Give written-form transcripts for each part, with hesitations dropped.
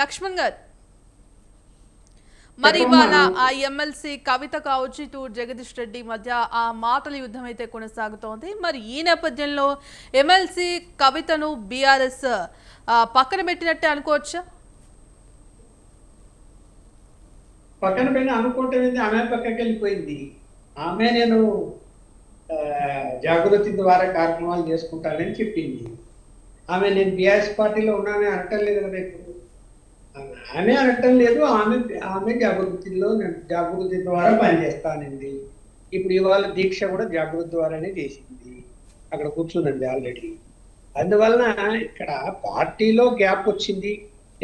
లక్ష్మణ్ గారు, మరి చెప్పమ్మా ఇవాళ ఆ ఎమ్మెల్సీ కవిత కావచ్చు, ఇటు జగదీష్ రెడ్డి మధ్య ఆ మాటల యుద్ధం అయితే కొనసాగుతోంది. మరి ఈ నేపథ్యంలో ఎమ్మెల్సీ కవితను బీఆర్ఎస్ పక్కన పెట్టినట్టే అనుకోవచ్చా? పక్కన పైన అనుకుంటుంది. ఆమె పక్కకి వెళ్ళిపోయింది. ఆమె నేను జాగృతి ద్వారా కార్యక్రమాలు చేసుకుంటానని చెప్పింది. ఆమె నేను బీఆర్ఎస్ పార్టీలో ఉన్నానని అనటం లేదు కదా ఇప్పుడు. ఆమె అనటం లేదు. ఆమె ఆమె జాగృతిలో నేను జాగృతి ద్వారా పనిచేస్తానండి. ఇప్పుడు ఇవాళ దీక్ష కూడా జాగృతి ద్వారానే చేసింది. అక్కడ కూర్చుందండి ఆల్రెడీ. అందువలన ఇక్కడ పార్టీలో గ్యాప్ వచ్చింది.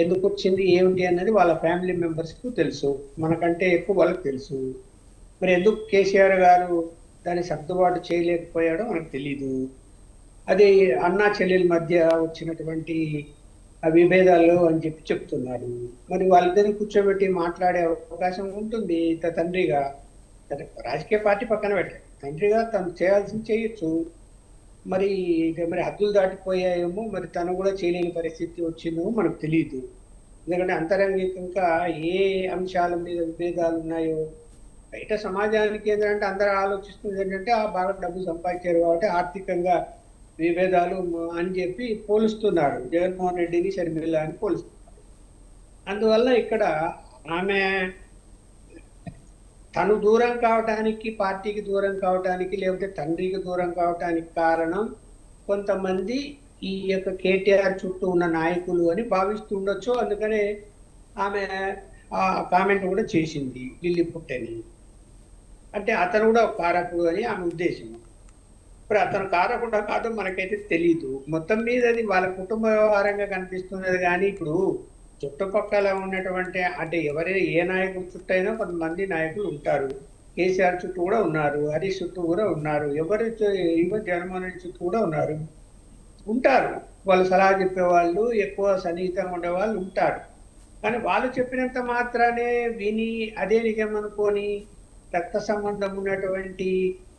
ఎందుకు వచ్చింది ఏమిటి అన్నది వాళ్ళ ఫ్యామిలీ మెంబర్స్కు తెలుసు. మనకంటే ఎక్కువ వాళ్ళకి తెలుసు. మరి ఎందుకు కేసీఆర్ గారు దాన్ని సర్దుబాటు చేయలేకపోయాడో మనకు తెలీదు. అది అన్నా చెల్లెల మధ్య వచ్చినటువంటి విభేదాలు అని చెప్పి చెప్తున్నారు. మరి వాళ్ళిద్దరిని కూర్చోబెట్టి మాట్లాడే అవకాశం ఉంటుంది. తండ్రిగా రాజకీయ పార్టీ పక్కన పెట్టాడు. తండ్రిగా తను చేయాల్సింది చేయొచ్చు. మరి మరి హద్దులు దాటిపోయాయేమో, మరి తను కూడా చేయలేని పరిస్థితి వచ్చిందో మనకు తెలియదు. ఎందుకంటే అంతరంగికంగా ఏ అంశాల మీద విభేదాలు ఉన్నాయో బయట సమాజానికి ఏంటంటే అందరూ ఆలోచిస్తుంది ఏంటంటే బాగా డబ్బు సంపాదించారు కాబట్టి ఆర్థికంగా విభేదాలు అని చెప్పి పోలుస్తున్నారు. జగన్మోహన్ రెడ్డిని షర్మిల అని పోలుస్తున్నారు. అందువల్ల ఇక్కడ ఆమె తను దూరం కావటానికి, పార్టీకి దూరం కావటానికి, లేకపోతే తండ్రికి దూరం కావటానికి కారణం కొంతమంది ఈ యొక్క కేటీఆర్ చుట్టూ ఉన్న నాయకులు అని భావిస్తుండొచ్చు. అందుకనే ఆమె ఆ కామెంట్ కూడా చేసింది లిల్లీ పుట్టని. అంటే అతను కూడా ఒక కారకుడు అని ఆమె ఉద్దేశం. ఇప్పుడు అతను కారకుండా కాదు మనకైతే తెలీదు. మొత్తం మీద అది వాళ్ళ కుటుంబ వ్యవహారంగా కనిపిస్తున్నది. కానీ ఇప్పుడు చుట్టుపక్కల ఉన్నటువంటి అంటే ఏ నాయకుడు చుట్టూ అయినా కొంతమంది నాయకులు ఉంటారు. కేసీఆర్ చుట్టూ కూడా ఉన్నారు, హరీష్ చుట్టూ కూడా ఉన్నారు, జగన్మోహన్ రెడ్డి చుట్టూ కూడా ఉంటారు. వాళ్ళు సలహా చెప్పేవాళ్ళు, ఎక్కువ సన్నిహితంగా ఉండే వాళ్ళు ఉంటారు. కానీ వాళ్ళు చెప్పినంత మాత్రానే విని అదే నిజం అనుకొని రక్త సంబంధం ఉన్నటువంటి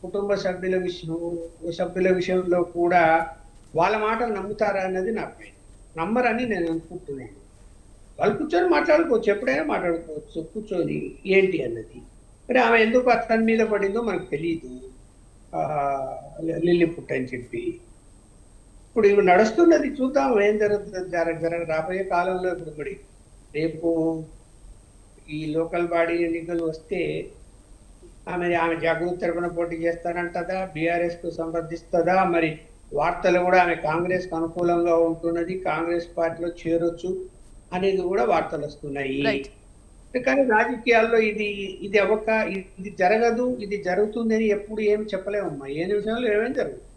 కుటుంబ సభ్యుల విషయంలో కూడా వాళ్ళ మాటలు నమ్ముతారా అన్నది నా పైన. నమ్మరని నేను అనుకుంటున్నాను. వాళ్ళు కూర్చొని మాట్లాడుకోవచ్చు, ఎప్పుడైనా మాట్లాడుకోవచ్చు కూర్చొని ఏంటి అన్నది. మరి ఆమె ఎందుకు అతని మీద పడిందో మనకు తెలియదు. లిల్లీ పుట్ట అని చెప్పి ఇప్పుడు ఇవి నడుస్తున్నది. చూద్దాం ఏం జరుగుతుంది రాబోయే కాలంలో. ఇప్పుడు మరి రేపు ఈ లోకల్ బాడీ ఎన్నికలు వస్తే ఆమె జాగృతి తరఫున పోటీ చేస్తానంటదా, బీఆర్ఎస్ కు సంప్రదిస్తుందా? మరి వార్తలు కూడా ఆమె కాంగ్రెస్ కు అనుకూలంగా ఉంటున్నది, కాంగ్రెస్ పార్టీలో చేరొచ్చు అనేది కూడా వార్తలు వస్తున్నాయి. కానీ రాజకీయాల్లో ఇది ఇది జరగదు, ఇది జరుగుతుంది అని ఎప్పుడు ఏమి చెప్పలేమమ్మా. ఏ నిమిషంలో ఏమేమి జరుగుతుంది.